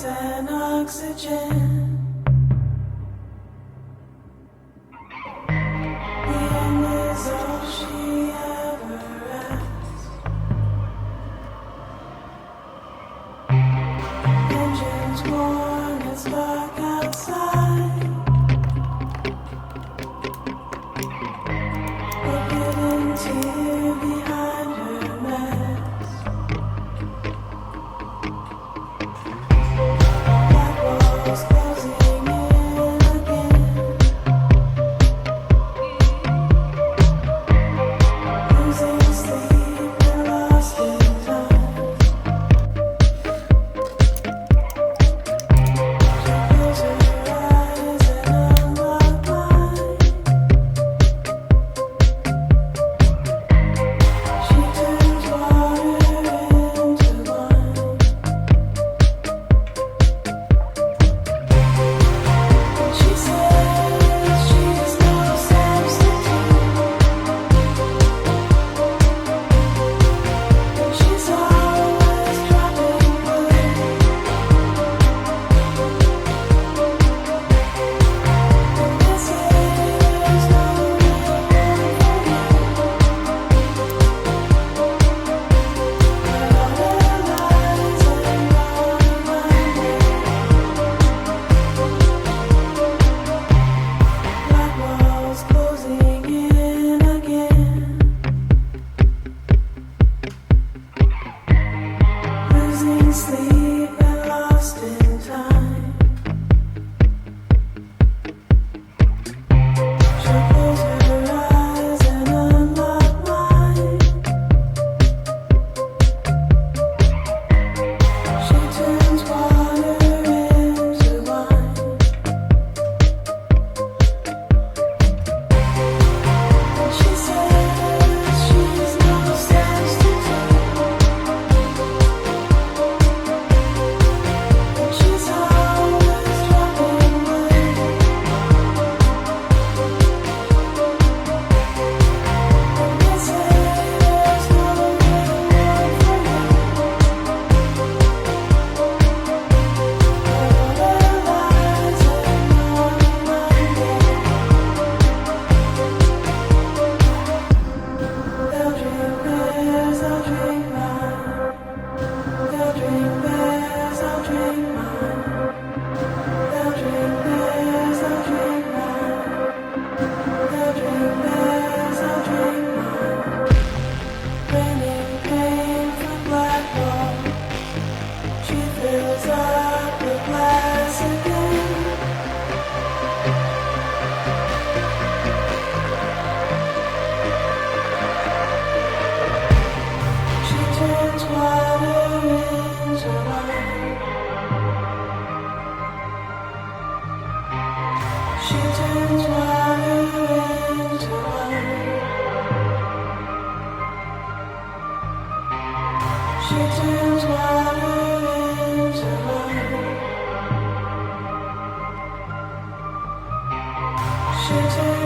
and oxygen. The end is all she ever asked. Engines worn, it's dark outside. A hidden tear behind her mask. Black walls closing in again. Losing sleep and lost in time. She closed her eyes and unlocked mine. She turns water into wine. She says she's no substitute. She's always dropping wood. And this is no reward for you. But all her lies and wrong Black walls closing in again. Losing sleep and lost in time. She'll close her eyes and unlock mine. She turns water into wine. And she says she's no substitute. And she's always dropping wood. And this is no reward for you. But all her lies and wrong They'll drink theirs, I'll drink mine. They'll drink theirs, I'll drink mine. They'll drink theirs, I'll drink mine. They'll drink theirs, I'll drink mine. Raining pain from black wall. She fills up the glass again. She turns water into wine. She turns water into wine. She turns water into wine. She turns